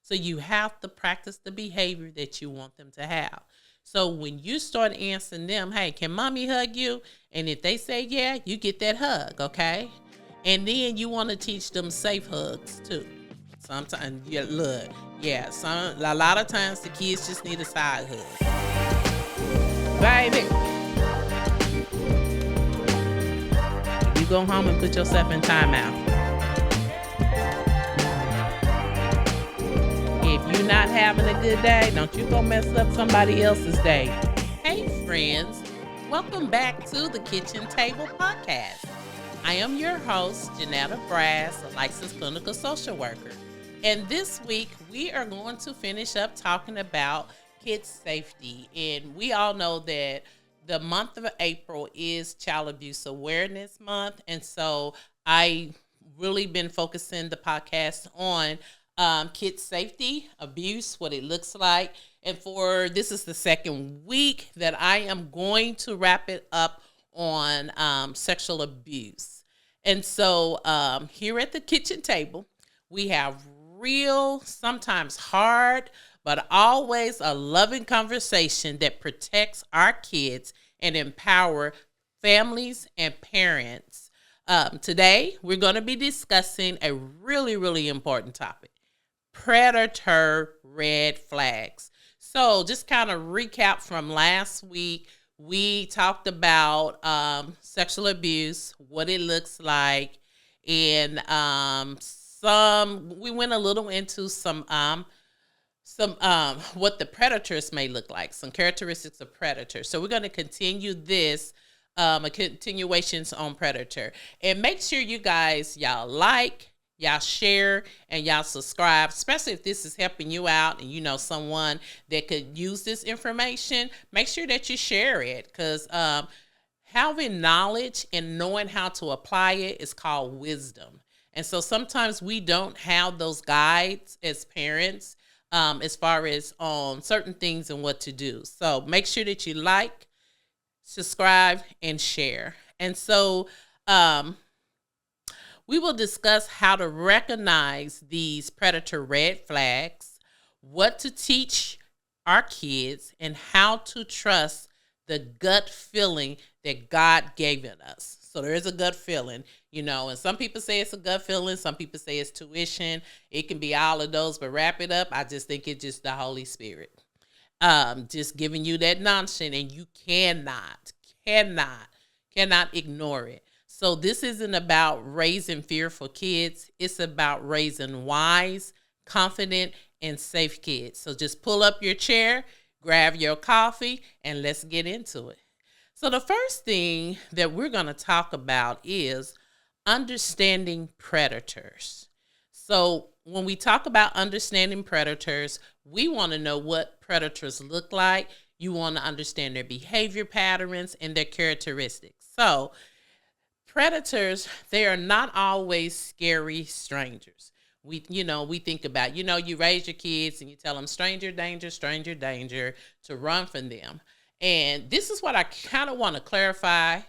So you have to practice the behavior that you want them to have. So when you start answering them, hey, can mommy hug you? And if they say yeah, you get that hug, okay? And then you want to teach them safe hugs too. Sometimes, yeah, look, yeah, a lot of times the kids just need a side hug. Baby, you go home and put yourself in timeout. If you're not having a good day, don't you go mess up somebody else's day. Hey, friends, welcome back to the Kitchen Table Podcast. I am your host, Jannetta, a licensed clinical social worker. And this week, we are going to finish up talking about kids' safety. And we all know that the month of April is Child Abuse Awareness Month. And so I really been focusing the podcast on kids safety, abuse, what it looks like. And for this is the second week that I am going to wrap it up on sexual abuse. And so here at the kitchen table, we have real, sometimes hard, but always a loving conversation that protects our kids and empower families and parents. Today, we're going to be discussing a really, really important topic. Predator red flags. So just kind of recap from last week, we talked about sexual abuse, what it looks like, and we went a little into some what the predators may look like, some characteristics of predators. So we're going to continue this a continuations on predator, and make sure you guys y'all like, y'all share, and y'all subscribe, especially if this is helping you out and you know someone that could use this information. Make sure that you share it, because having knowledge and knowing how to apply it is called wisdom. And so sometimes we don't have those guides as parents as far as on certain things and what to do. So make sure that you like, subscribe, and share. And so we will discuss how to recognize these predator red flags, what to teach our kids, and how to trust the gut feeling that God gave it us. So there is a gut feeling, and some people say it's a gut feeling. Some people say it's tuition. It can be all of those, but wrap it up. I just think it's just the Holy Spirit. Just giving you that nonsense, and you cannot ignore it. So this isn't about raising fearful kids. It's about raising wise, confident, and safe kids. So just pull up your chair, grab your coffee, and let's get into it. So the first thing that we're going to talk about is understanding predators. So when we talk about understanding predators, we want to know what predators look like. You want to understand their behavior patterns and their characteristics. So predators, they are not always scary strangers. We think about, you raise your kids and you tell them stranger danger, to run from them. And this is what I kind of want to clarify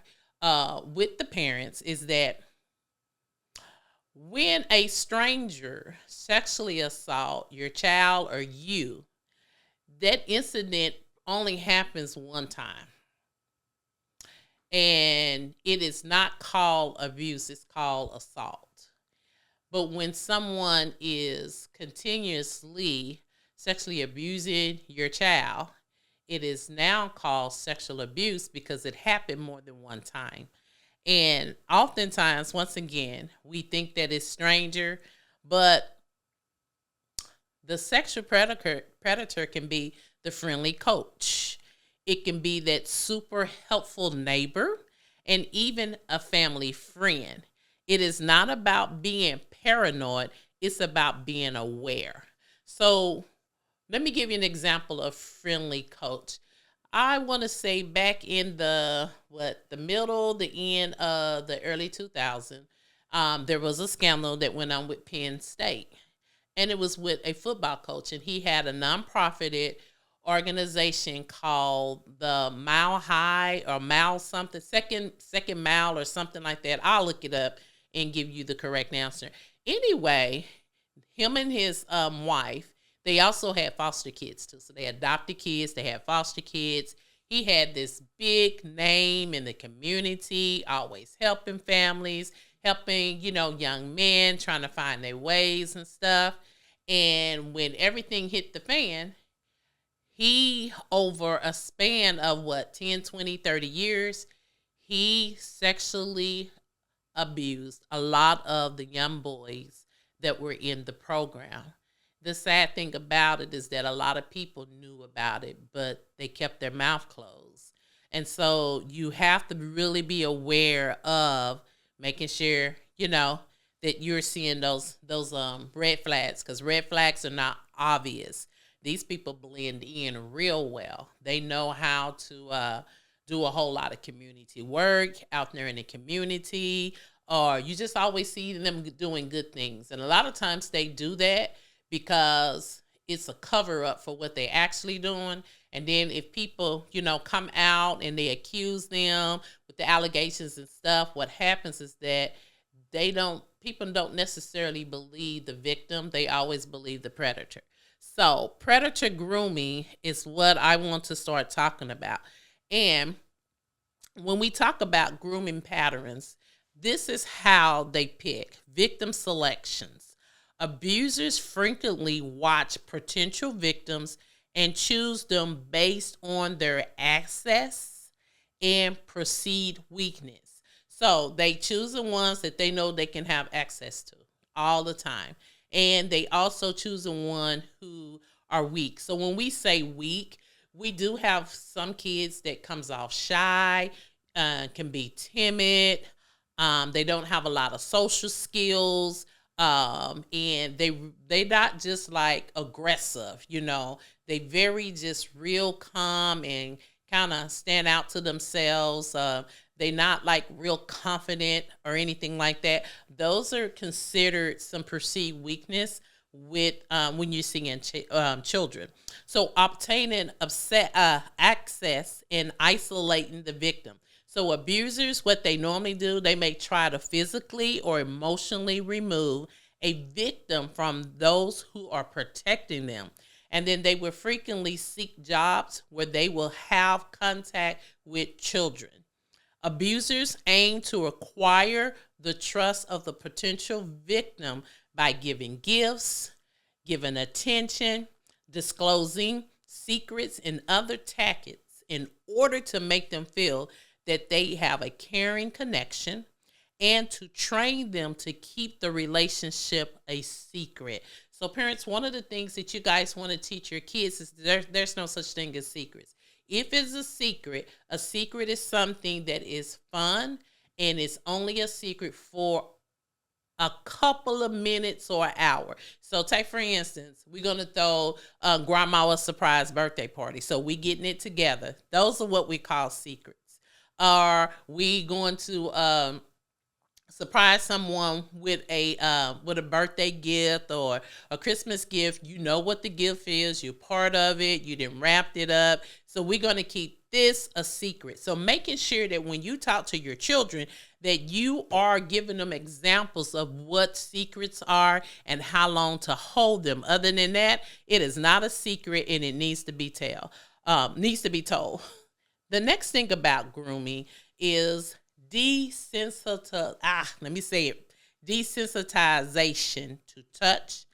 with the parents, is that when a stranger sexually assault your child or you, that incident only happens one time. And it is not called abuse, it's called assault. But when someone is continuously sexually abusing your child, it is now called sexual abuse because it happened more than one time. And oftentimes, once again, we think that it's stranger, but the sexual predator can be the friendly coach. It can be that super helpful neighbor, and even a family friend. It is not about being paranoid. It's about being aware. So let me give you an example of friendly coach. I want to say back in the end of the early 2000s, there was a scandal that went on with Penn State. And it was with a football coach, and he had a nonprofited organization called the Mile High or Mile something, second mile or something like that. I'll look it up and give you the correct answer. Anyway, him and his wife, They also had foster kids too. So they adopted kids, they had foster kids. He had this big name in the community, always helping families, helping, young men trying to find their ways and stuff. And when everything hit the fan, he, over a span of 10, 20, 30 years, he sexually abused a lot of the young boys that were in the program. The sad thing about it is that a lot of people knew about it, but they kept their mouth closed. And so you have to really be aware of making sure, that you're seeing those red flags, because red flags are not obvious. These people blend in real well. They know how to do a whole lot of community work out there in the community, or you just always see them doing good things. And a lot of times they do that because it's a cover up for what they're actually doing. And then if people, come out and they accuse them with the allegations and stuff, what happens is that people don't necessarily believe the victim. They always believe the predator. So predator grooming is what I want to start talking about. And when we talk about grooming patterns, this is how they pick victim selections. Abusers frequently watch potential victims and choose them based on their access and perceived weakness. So they choose the ones that they know they can have access to all the time. And they also choose the one who are weak. So when we say weak, we do have some kids that comes off shy, can be timid. They don't have a lot of social skills. And they not just like aggressive, they very just real calm and kind of stand out to themselves. They not like real confident or anything like that. Those are considered some perceived weakness with when you're seeing children. So obtaining access and isolating the victim. So abusers, what they normally do, they may try to physically or emotionally remove a victim from those who are protecting them. And then they will frequently seek jobs where they will have contact with children. Abusers aim to acquire the trust of the potential victim by giving gifts, giving attention, disclosing secrets and other tactics in order to make them feel that they have a caring connection and to train them to keep the relationship a secret. So parents, one of the things that you guys want to teach your kids is there's no such thing as secrets. If it's a secret is something that is fun and it's only a secret for a couple of minutes or an hour. So take, for instance, we're going to throw grandma a surprise birthday party. So we getting it together. Those are what we call secrets. Are we going to surprise someone with a birthday gift or a Christmas gift? You know what the gift is. You're part of it. You done wrapped it up. So we're going to keep this a secret. So making sure that when you talk to your children that you are giving them examples of what secrets are and how long to hold them. Other than that, it is not a secret and it needs to be told. The next thing about grooming is desensitization to touch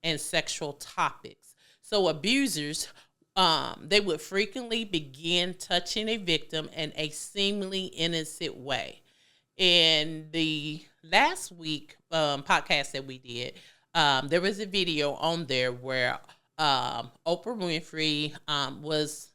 and sexual topics. So abusers, they would frequently begin touching a victim in a seemingly innocent way. In the last week podcast that we did, there was a video on there where Oprah Winfrey was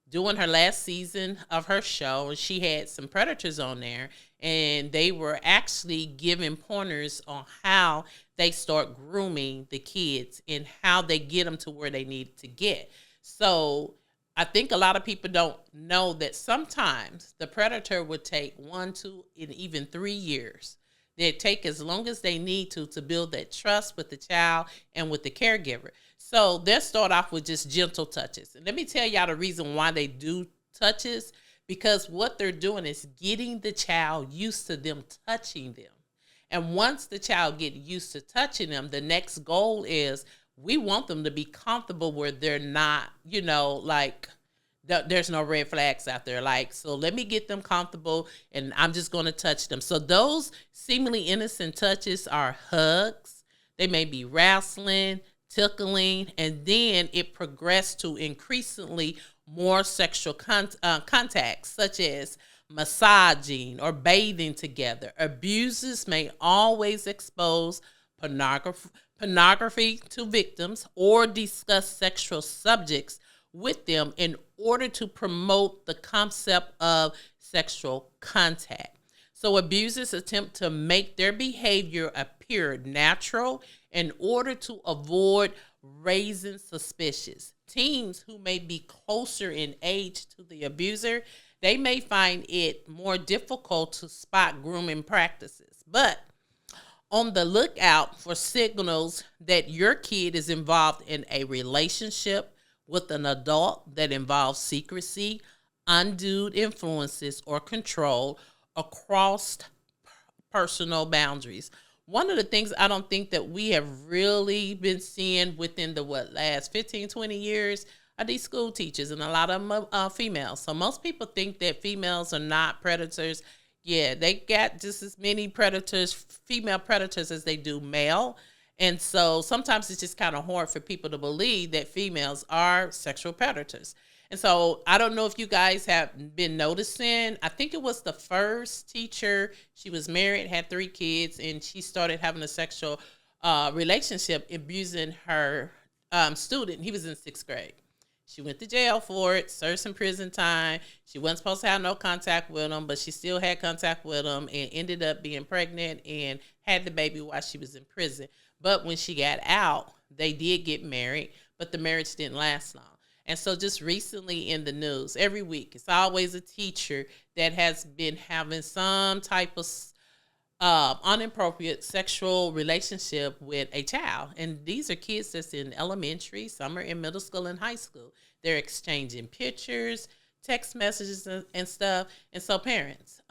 doing her last season of her show, and she had some predators on there, and they were actually giving pointers on how they start grooming the kids and how they get them to where they need to get. So I think a lot of people don't know that sometimes the predator would take 1, 2, and even 3 years. They take as long as they need to build that trust with the child and with the caregiver. So they'll start off with just gentle touches. And let me tell y'all the reason why they do touches, because what they're doing is getting the child used to them touching them. And once the child gets used to touching them, the next goal is we want them to be comfortable where they're not, like there's no red flags out there. Like, so let me get them comfortable and I'm just going to touch them. So those seemingly innocent touches are hugs. They may be wrestling, tickling, and then it progressed to increasingly more sexual contacts, such as massaging or bathing together. Abusers may always expose pornography to victims or discuss sexual subjects with them in order to promote the concept of sexual contact. So abusers attempt to make their behavior appear natural in order to avoid raising suspicions. Teens who may be closer in age to the abuser, they may find it more difficult to spot grooming practices. But on the lookout for signals that your kid is involved in a relationship with an adult that involves secrecy, undue influences, or control across personal boundaries. One of the things I don't think that we have really been seeing within the last 15, 20 years are these school teachers, and a lot of them are females. So most people think that females are not predators. Yeah, they got just as many predators, female predators, as they do male. And so sometimes it's just kind of hard for people to believe that females are sexual predators. And so I don't know if you guys have been noticing. I think it was the first teacher. She was married, had 3 kids, and she started having a sexual relationship abusing her student. He was in 6th grade. She went to jail for it, served some prison time. She wasn't supposed to have no contact with him, but she still had contact with him and ended up being pregnant and had the baby while she was in prison. But when she got out, they did get married, but the marriage didn't last long. And so just recently in the news, every week, it's always a teacher that has been having some type of inappropriate sexual relationship with a child. And these are kids that's in elementary, some are in middle school and high school. They're exchanging pictures, text messages, and stuff. And so parents,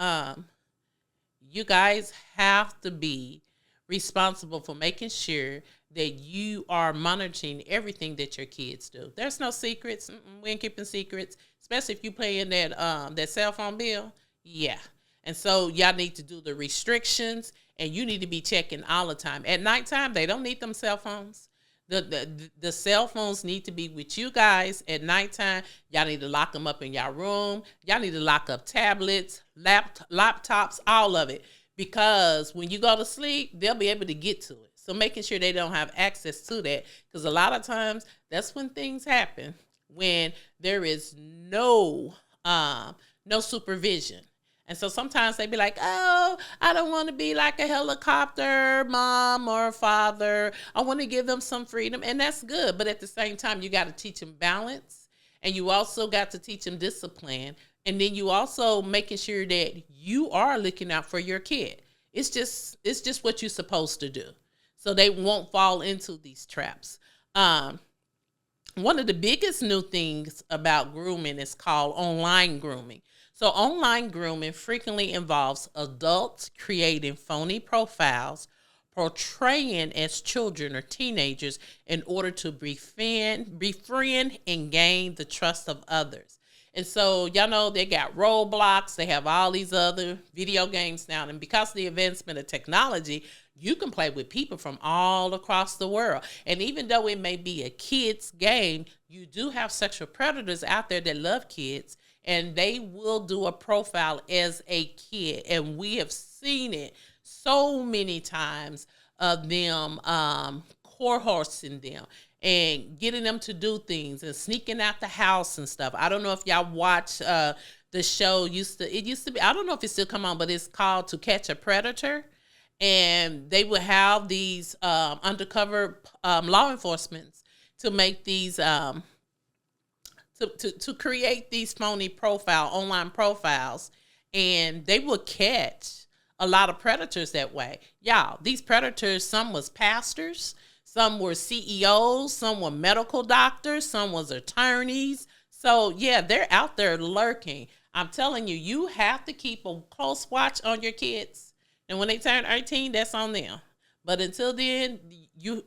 you guys have to be responsible for making sure that you are monitoring everything that your kids do. There's no secrets. We ain't keeping secrets, especially if you paying that cell phone bill. Yeah. And so y'all need to do the restrictions, and you need to be checking all the time. At nighttime, they don't need them cell phones. The cell phones need to be with you guys at nighttime. Y'all need to lock them up in y'all room. Y'all need to lock up tablets, laptops, all of it. Because when you go to sleep, they'll be able to get to it. So making sure they don't have access to that. Because a lot of times, that's when things happen. When there is no supervision. And so sometimes they be like, oh, I don't want to be like a helicopter mom or father. I want to give them some freedom. And that's good. But at the same time, you got to teach them balance. And you also got to teach them discipline. And then you also making sure that you are looking out for your kid. It's just what you're supposed to do. So they won't fall into these traps. One of the biggest new things about grooming is called online grooming. So online grooming frequently involves adults creating phony profiles, portraying as children or teenagers in order to befriend and gain the trust of others. And so, y'all know they got Roblox, they have all these other video games now. And because of the advancement of technology, you can play with people from all across the world. And even though it may be a kid's game, you do have sexual predators out there that love kids. And they will do a profile as a kid. And we have seen it so many times of them coercing them and getting them to do things and sneaking out the house and stuff. I don't know if y'all watch the show. It used to be, I don't know if it still come on, but it's called To Catch a Predator. And they would have these undercover law enforcement to make these to create these phony online profiles, and they will catch a lot of predators that way. Y'all, these predators, some was pastors, some were CEOs, some were medical doctors, some was attorneys. So yeah, they're out there lurking. I'm telling you, you have to keep a close watch on your kids. And when they turn 18, that's on them. But until then,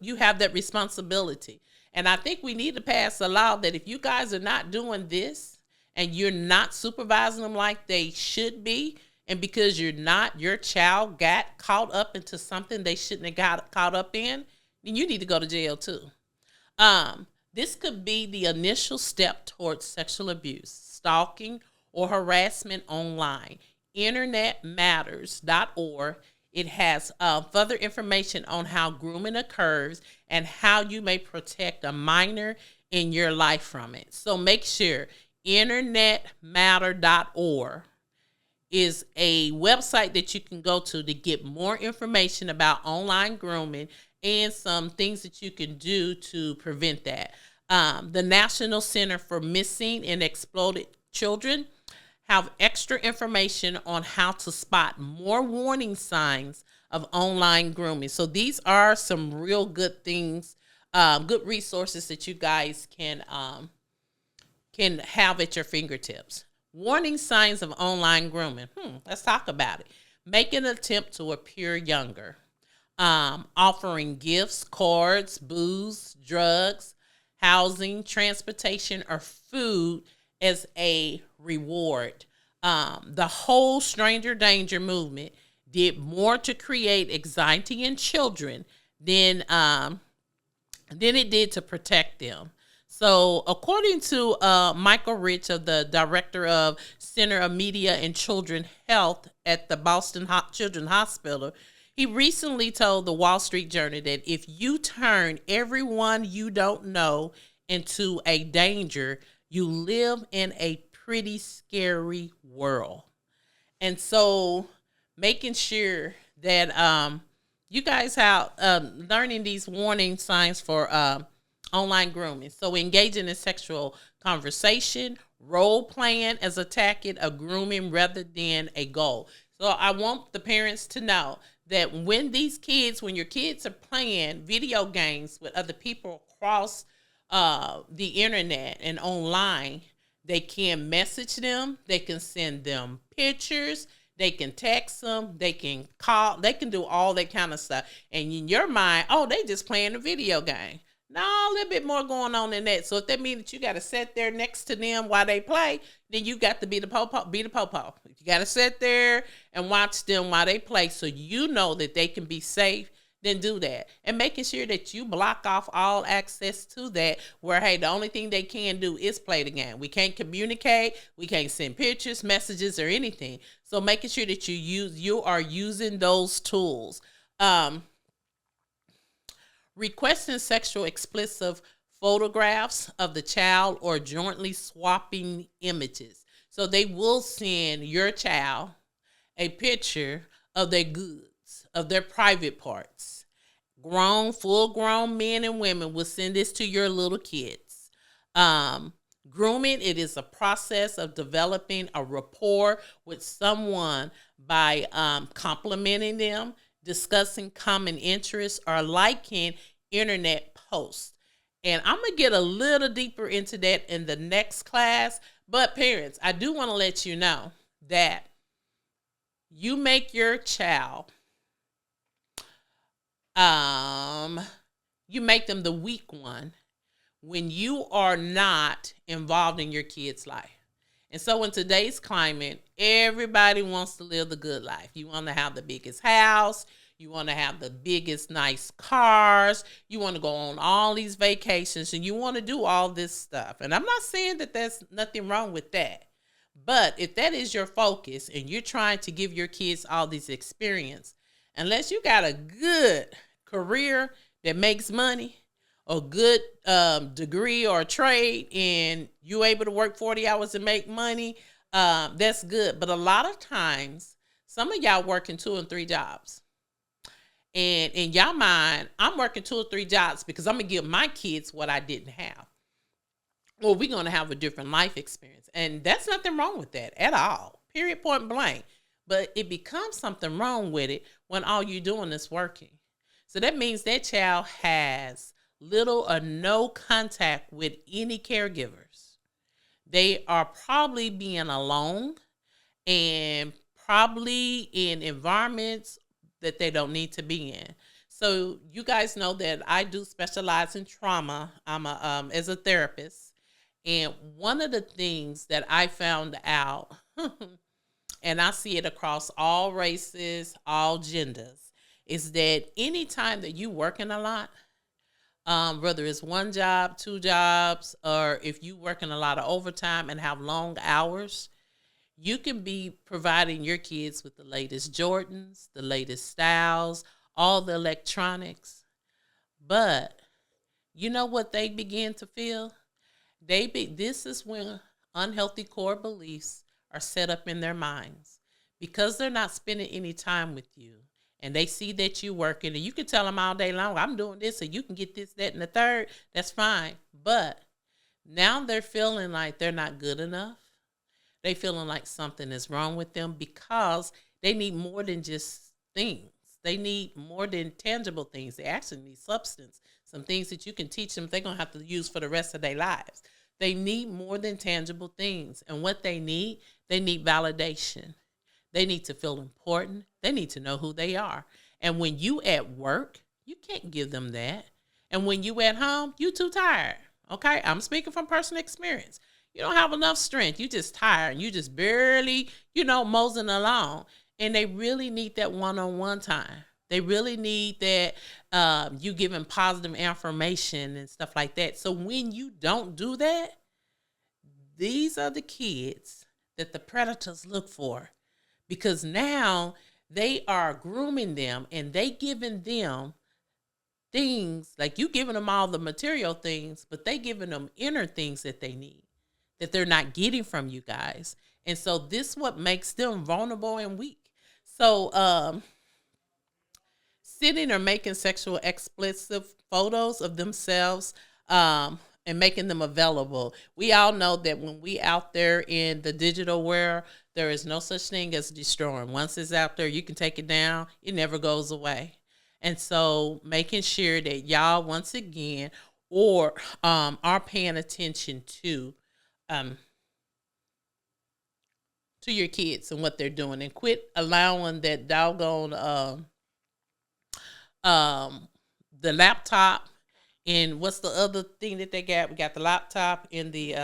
you have that responsibility. And I think we need to pass a law that if you guys are not doing this and you're not supervising them like they should be, and because you're not, your child got caught up into something they shouldn't have got caught up in, then you need to go to jail too. This could be the initial step towards sexual abuse, stalking, or harassment online. InternetMatters.org. It has further information on how grooming occurs and how you may protect a minor in your life from it. So make sure InternetMatter.org is a website that you can go to get more information about online grooming and some things that you can do to prevent that. The National Center for Missing and Exploited Children have extra information on how to spot more warning signs of online grooming. So these are some real good things, good resources that you guys can have at your fingertips. Warning signs of online grooming. Let's talk about it. Make an attempt to appear younger. Offering gifts, cards, booze, drugs, housing, transportation, or food as a reward. The whole stranger danger movement did more to create anxiety in children than it did to protect them. So according to Michael Rich, the director of Center of Media and Children Health at the Boston Children's Hospital, he recently told the Wall Street Journal that if you turn everyone you don't know into a danger, you live in a pretty scary world. And so making sure that you guys have learning these warning signs for online grooming. So engaging in sexual conversation, role playing as a tactic of grooming rather than a goal. So I want the parents to know that when your kids are playing video games with other people across the internet and online, they can message them, they can send them pictures, they can text them, they can call, they can do all that kind of stuff. And in your mind, they just playing a video game. No, a little bit more going on than that. So if that means that you got to sit there next to them while they play, then you got to be the popo. You got to sit there and watch them while they play so you know that they can be safe. Then do that. And making sure that you block off all access to that where, hey, the only thing they can do is play the game. We can't communicate. We can't send pictures, messages, or anything. So making sure that you are using those tools. Requesting sexual explicit photographs of the child or jointly swapping images. So they will send your child a picture of their goods, of their private parts. Full-grown men and women will send this to your little kids. Grooming, it is a process of developing a rapport with someone by complimenting them, discussing common interests, or liking internet posts. And I'm going to get a little deeper into that in the next class. But parents, I do want to let you know that you make your child, you make them the weak one when you are not involved in your kid's life. And so in today's climate, everybody wants to live the good life. You want to have the biggest house. You want to have the biggest nice cars. You want to go on all these vacations and you want to do all this stuff. And I'm not saying that there's nothing wrong with that. But if that is your focus and you're trying to give your kids all these experience, unless you got a good career that makes money, a good degree or trade, and you're able to work 40 hours and make money, that's good. But a lot of times, some of y'all working 2 and 3 jobs. And in y'all mind, I'm working 2 or 3 jobs because I'm going to give my kids what I didn't have. Or we're going to have a different life experience. And that's nothing wrong with that at all. Period, point blank. But it becomes something wrong with it when all you're doing is working. So that means that child has little or no contact with any caregivers. They are probably being alone and probably in environments that they don't need to be in. So you guys know that I do specialize in trauma. I'm a as a therapist, and one of the things that I found out, and I see it across all races, all genders, is that anytime that you working a lot, whether it's one job, two jobs, or if you working a lot of overtime and have long hours, you can be providing your kids with the latest Jordans, the latest styles, all the electronics. But you know what they begin to feel? This is when unhealthy core beliefs are set up in their minds because they're not spending any time with you. And they see that you working, and you can tell them all day long, I'm doing this, and you can get this, that, and the third. That's fine. But now they're feeling like they're not good enough. They feeling like something is wrong with them because they need more than just things. They need more than tangible things. They actually need substance, some things that you can teach them they're going to have to use for the rest of their lives. They need more than tangible things. And what they need validation. They need to feel important. They need to know who they are. And when you at work, you can't give them that. And when you at home, you too tired. Okay? I'm speaking from personal experience. You don't have enough strength. You just tired. And you just barely, moseying along. And they really need that one-on-one time. They really need that you giving positive affirmation and stuff like that. So when you don't do that, these are the kids that the predators look for. Because now they are grooming them and they giving them things, like you giving them all the material things, but they giving them inner things that they need, that they're not getting from you guys. And so this what makes them vulnerable and weak. So sitting or making sexual explicit photos of themselves and making them available. We all know that when we out there in the digital world, there is no such thing as destroying. Once it's out there, you can take it down. It never goes away. And so making sure that y'all, once again, or are paying attention to your kids and what they're doing, and quit allowing that doggone the laptop and what's the other thing that they got? We got the laptop and the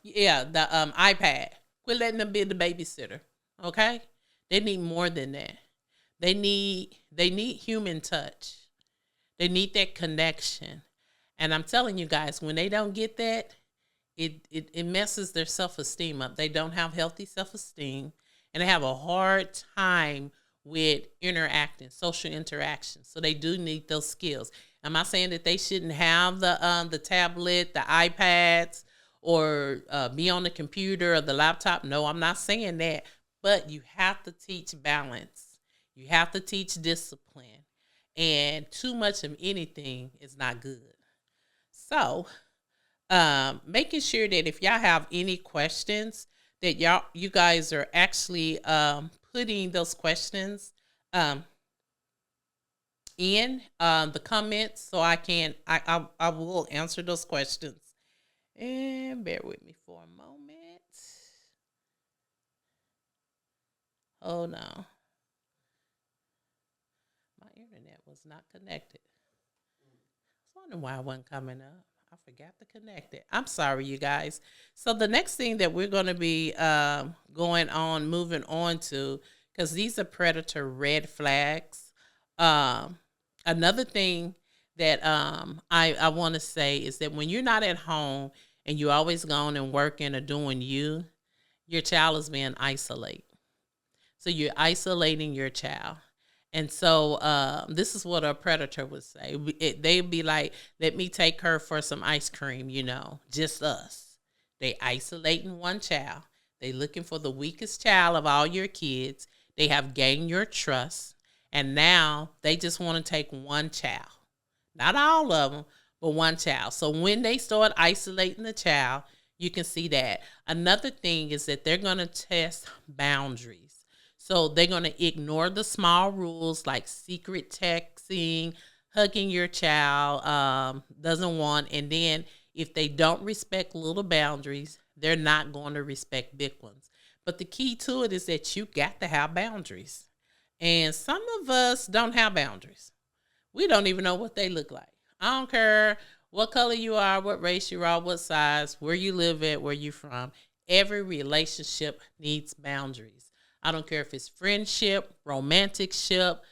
iPad. Quit letting them be the babysitter. Okay? They need more than that. They need human touch. They need that connection. And I'm telling you guys, when they don't get that, it messes their self-esteem up. They don't have healthy self-esteem, and they have a hard time with social interaction. So they do need those skills. Am I saying that they shouldn't have the tablet, the iPads, or be on the computer or the laptop? No, I'm not saying that. But you have to teach balance. You have to teach discipline. And too much of anything is not good. So making sure that if y'all have any questions, that you guys are actually putting those questions in the comments, so I will answer those questions. And bear with me for a moment. Oh no, my internet was not connected. I was wondering why it wasn't coming up. I forgot to connect it. I'm sorry, you guys. So the next thing that we're going to be moving on to, because these are predator red flags. Another thing that I want to say is that when you're not at home and you're always gone and working or doing your child is being isolated. So you're isolating your child. And so this is what a predator would say. They'd be like, let me take her for some ice cream, just us. They isolating one child. They looking for the weakest child of all your kids. They have gained your trust. And now they just want to take one child. Not all of them, but one child. So when they start isolating the child, you can see that. Another thing is that they're going to test boundaries. So they're going to ignore the small rules like secret texting, hugging your child doesn't want. And then if they don't respect little boundaries, they're not going to respect big ones. But the key to it is that you got to have boundaries. And some of us don't have boundaries. We don't even know what they look like. I don't care what color you are, what race you are, what size, where you live at, where you're from. Every relationship needs boundaries. I don't care if it's friendship, romantic ship,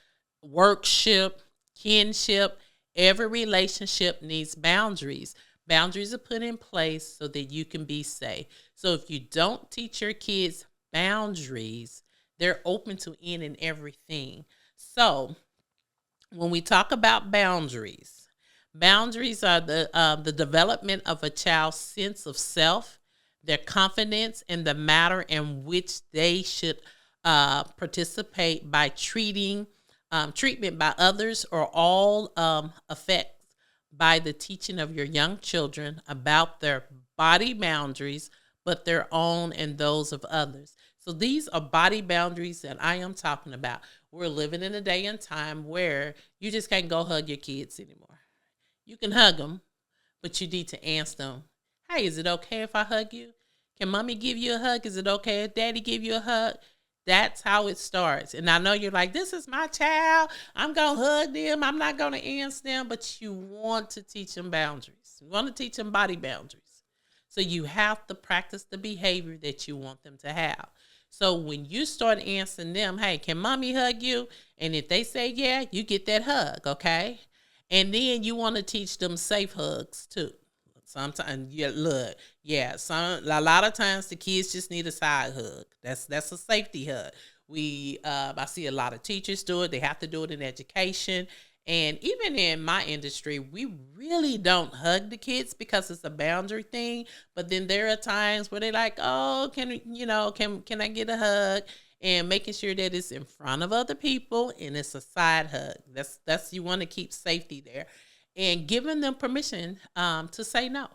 workship, kinship. Every relationship needs boundaries. Boundaries are put in place so that you can be safe. So if you don't teach your kids boundaries, they're open to any and everything. So when we talk about boundaries, boundaries are the development of a child's sense of self, their confidence in the matter in which they should participate by treatment by others or all effects by the teaching of your young children about their body boundaries, but their own and those of others. So these are body boundaries that I am talking about. We're living in a day and time where you just can't go hug your kids anymore. You can hug them, but you need to ask them, hey, is it okay if I hug you? Can mommy give you a hug? Is it okay if daddy give you a hug? That's how it starts. And I know you're like, this is my child. I'm going to hug them. I'm not going to ask them. But you want to teach them boundaries. You want to teach them body boundaries. So you have to practice the behavior that you want them to have. So when you start answering them, hey, can mommy hug you? And if they say yeah, you get that hug, okay? And then you want to teach them safe hugs too. Sometimes, a lot of times the kids just need a side hug. That's a safety hug. I see a lot of teachers do it. They have to do it in education. And even in my industry, we really don't hug the kids because it's a boundary thing. But then there are times where they're like, oh, can I get a hug? And making sure that it's in front of other people and it's a side hug. That's you want to keep safety there. And giving them permission to say no.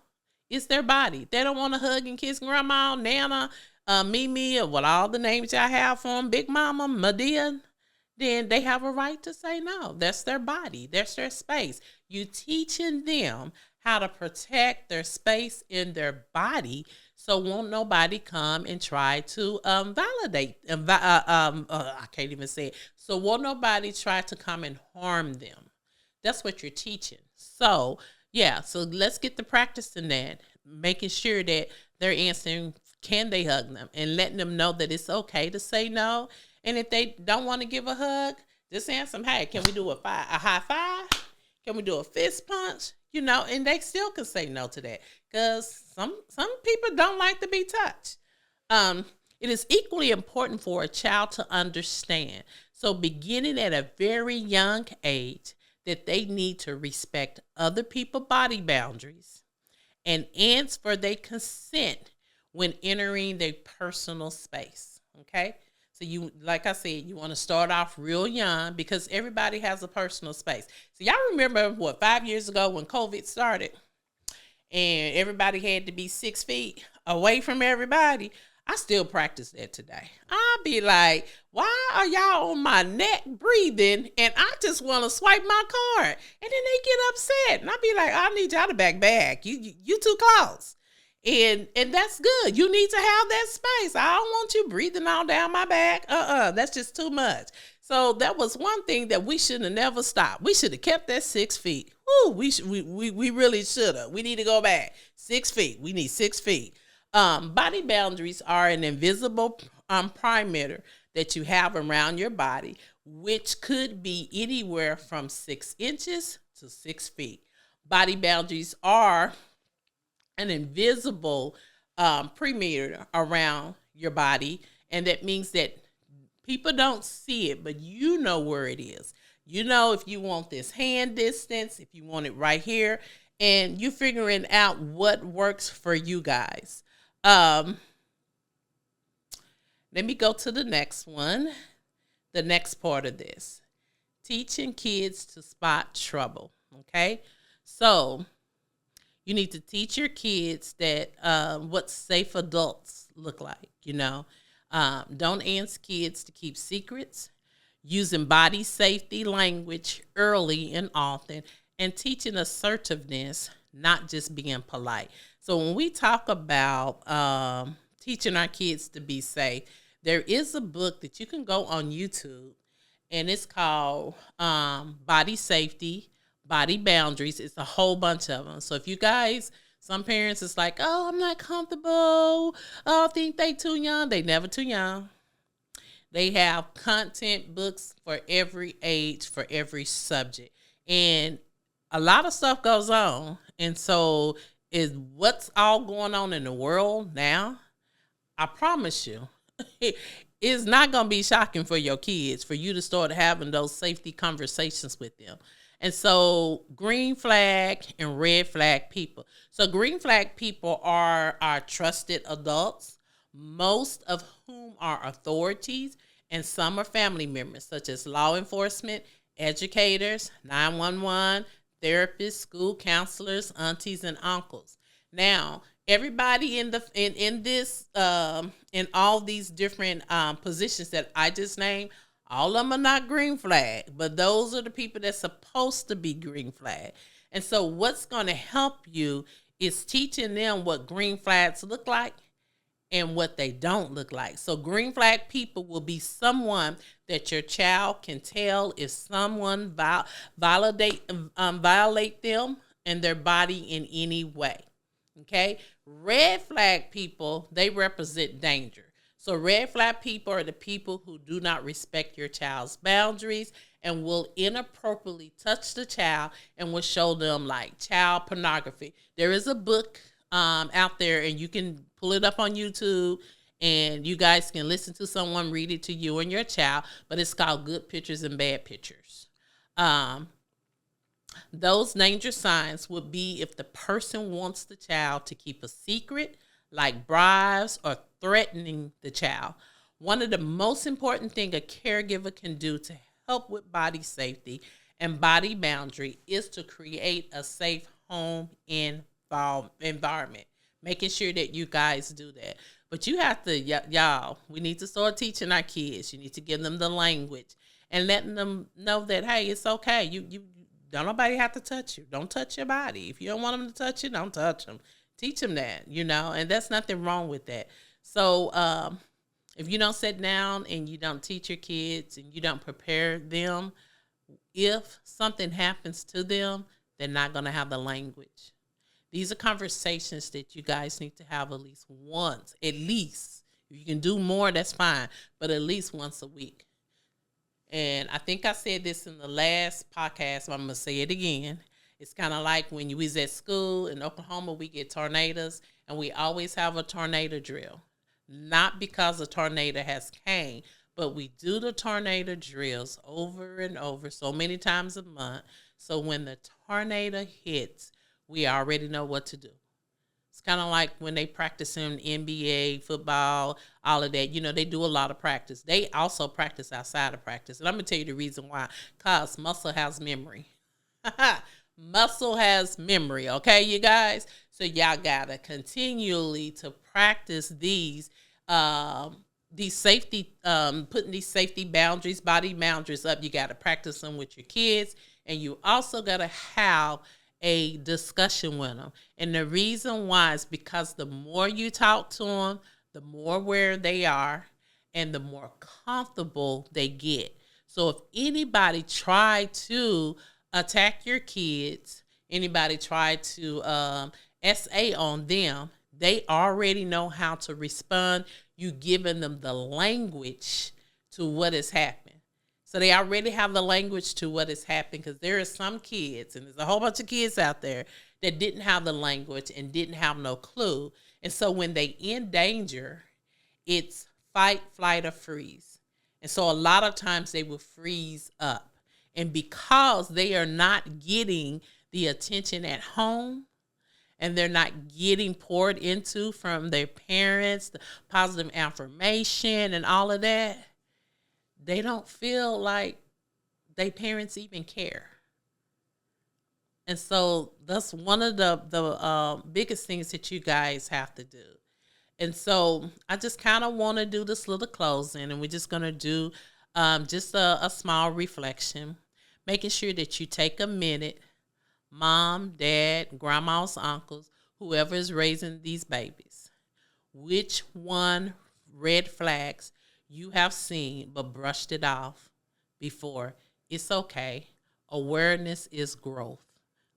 It's their body. They don't want to hug and kiss grandma, Nana, Mimi, or what all the names y'all have for them, Big Mama, Medea. Then they have a right to say no. That's their body. That's their space. You teaching them how to protect their space in their body, so won't nobody come and try to validate. I can't even say it. So won't nobody try to come and harm them. That's what you're teaching. So let's get the practice in that, making sure that they're answering, can they hug them, and letting them know that it's okay to say no. And if they don't want to give a hug, just ask them, hey, can we do a high five? Can we do a fist punch? And they still can say no to that because some people don't like to be touched. It is equally important for a child to understand. So beginning at a very young age, that they need to respect other people's body boundaries and ask for their consent when entering their personal space. Okay? So you, like I said, you want to start off real young because everybody has a personal space. So y'all remember 5 years ago when COVID started and everybody had to be 6 feet away from everybody? I still practice that today. I'll be like, why are y'all on my neck breathing and I just want to swipe my card? And then they get upset. And I'll be like, I need y'all to back. You too close. And that's good. You need to have that space. I don't want you breathing all down my back. That's just too much. So that was one thing that we should have never stopped. We should have kept that 6 feet. Woo, we really should have. We need to go back. 6 feet. We need 6 feet. Body boundaries are an invisible perimeter that you have around your body, which could be anywhere from 6 inches to 6 feet. Body boundaries are an invisible perimeter around your body, and that means that people don't see it, but you know where it is. You know if you want this hand distance, if you want it right here, and you're figuring out what works for you guys. Let me go to the next one, the next part of this. Teaching kids to spot trouble, okay? So you need to teach your kids that what safe adults look like, Don't ask kids to keep secrets, using body safety language early and often, and teaching assertiveness, not just being polite. So when we talk about teaching our kids to be safe, there is a book that you can go on YouTube and it's called Body Safety, Body Boundaries. It's a whole bunch of them. So if you guys, some parents is like, oh, I'm not comfortable. Oh, I think they too young. They never too young. They have content books for every age, for every subject. And a lot of stuff goes on. And so is what's all going on in the world now, I promise you, it's not going to be shocking for your kids for you to start having those safety conversations with them. And so, green flag and red flag people. So, green flag people are our trusted adults, most of whom are authorities, and some are family members, such as law enforcement, educators, 911, therapists, school counselors, aunties, and uncles. Now, everybody in this in all these different positions that I just named, all of them are not green flag, but those are the people that's supposed to be green flag. And so what's going to help you is teaching them what green flags look like and what they don't look like. So green flag people will be someone that your child can tell if someone violate them and their body in any way. Okay, red flag people, they represent danger. So red flag people are the people who do not respect your child's boundaries and will inappropriately touch the child and will show them like child pornography. There is a book out there, and you can pull it up on YouTube, and you guys can listen to someone read it to you and your child, but it's called Good Pictures and Bad Pictures. Those danger signs would be if the person wants the child to keep a secret, like bribes or threatening the child. One of the most important things a caregiver can do to help with body safety and body boundary is to create a safe home environment, making sure that you guys do that. But you have to, y'all, we need to start teaching our kids. You need to give them the language and letting them know that, hey, it's okay. You don't nobody have to touch you. Don't touch your body. If you don't want them to touch you, don't touch them. Teach them that, and there's nothing wrong with that. So if you don't sit down and you don't teach your kids and you don't prepare them, if something happens to them, they're not going to have the language. These are conversations that you guys need to have at least once. At least. If you can do more, that's fine. But at least once a week. And I think I said this in the last podcast, but I'm going to say it again. It's kind of like when you was at school in Oklahoma, we get tornadoes, and we always have a tornado drill. Not because a tornado has came, but we do the tornado drills over and over so many times a month. So when the tornado hits, we already know what to do. It's kind of like when they practice in NBA, football, all of that. They do a lot of practice. They also practice outside of practice. And I'm going to tell you the reason why. Because muscle has memory. Muscle has memory, okay, you guys? So y'all got to continually to practice these safety, putting these safety boundaries, body boundaries up. You got to practice them with your kids. And you also got to have a discussion with them. And the reason why is because the more you talk to them, the more aware they are and the more comfortable they get. So if anybody try to attack your kids, anybody try to SA on them, they already know how to respond. You giving them the language to what is happening. So they already have the language to what is happening, because there are some kids, and there's a whole bunch of kids out there that didn't have the language and didn't have no clue. And so when they in danger, it's fight, flight, or freeze. And so a lot of times they will freeze up. And because they are not getting the attention at home, and they're not getting poured into from their parents, the positive affirmation and all of that, they don't feel like their parents even care. And so that's one of the biggest things that you guys have to do. And so I just kind of want to do this little closing, and we're just going to do just a small reflection, making sure that you take a minute, mom, dad, grandmas, uncles, whoever is raising these babies. Which one red flags you have seen but brushed it off before. It's okay. Awareness is growth.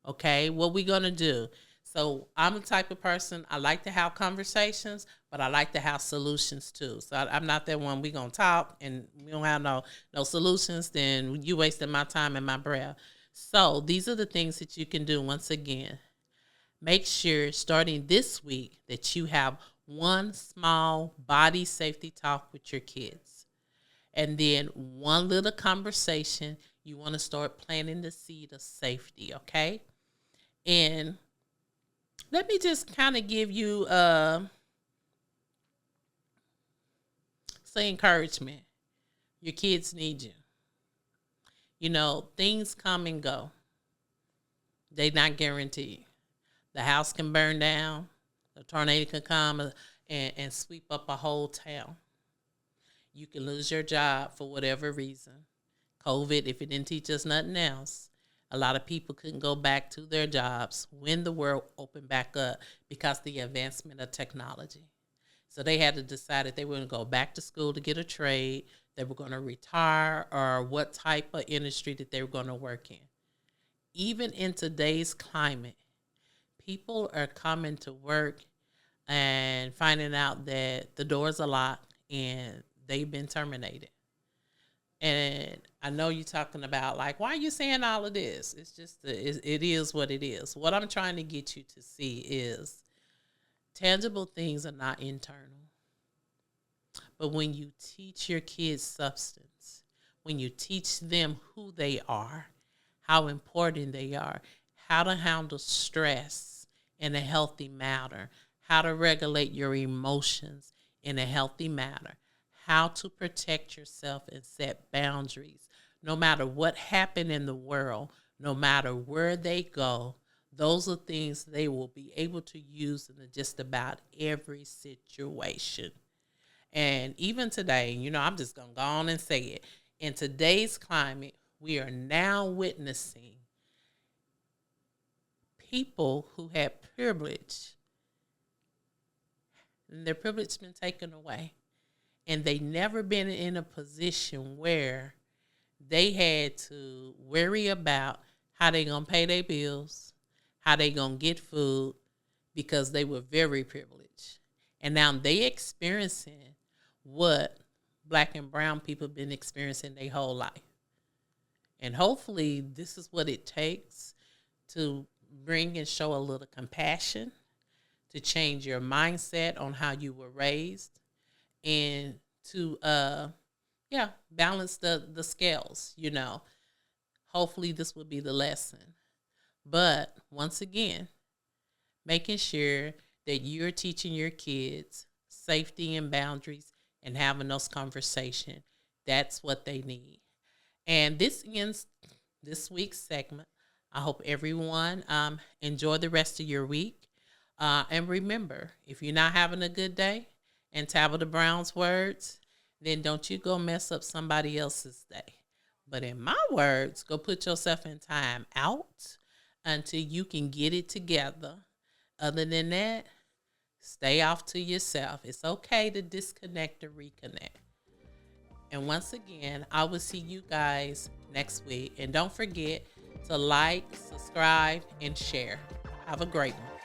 Okay, what we gonna do? So I'm the type of person, I like to have conversations, but I like to have solutions too. So I'm not that one. We gonna talk and we don't have no solutions. Then you wasting my time and my breath. So these are the things that you can do. Once again, make sure starting this week that you have one small body safety talk with your kids. And then one little conversation, you want to start planting the seed of safety, okay? And let me just kind of give you some encouragement. Your kids need you. You know, things come and go. They're not guaranteed. The house can burn down. A tornado can come and sweep up a whole town. You can lose your job for whatever reason. COVID, if it didn't teach us nothing else, a lot of people couldn't go back to their jobs when the world opened back up because of the advancement of technology. So they had to decide if they were going to go back to school to get a trade, they were going to retire, or what type of industry that they were going to work in. Even in today's climate, people are coming to work and finding out that the doors are locked and they've been terminated. And I know you're talking about, like, why are you saying all of this? It's just, it is what it is. What I'm trying to get you to see is tangible things are not internal. But when you teach your kids substance, when you teach them who they are, how important they are, how to handle stress in a healthy manner, how to regulate your emotions in a healthy manner, how to protect yourself and set boundaries. No matter what happened in the world, no matter where they go, those are things they will be able to use in just about every situation. And even today, you know, I'm just going to go on and say it. In today's climate, we are now witnessing people who had privilege, and their privilege has been taken away. And they never been in a position where they had to worry about how they going to pay their bills, how they going to get food, because they were very privileged. And now they experiencing what Black and brown people have been experiencing their whole life. And hopefully this is what it takes to bring and show a little compassion, to change your mindset on how you were raised, and to balance the scales, you know. Hopefully this will be the lesson. But once again, making sure that you're teaching your kids safety and boundaries and having those conversations. That's what they need. And this ends this week's segment. I hope everyone enjoy the rest of your week. And remember, if you're not having a good day, in Tabitha Brown's words, then don't you go mess up somebody else's day. But in my words, go put yourself in time out until you can get it together. Other than that, stay off to yourself. It's okay to disconnect or reconnect. And once again, I will see you guys next week. And don't forget to like, subscribe, and share. Have a great one.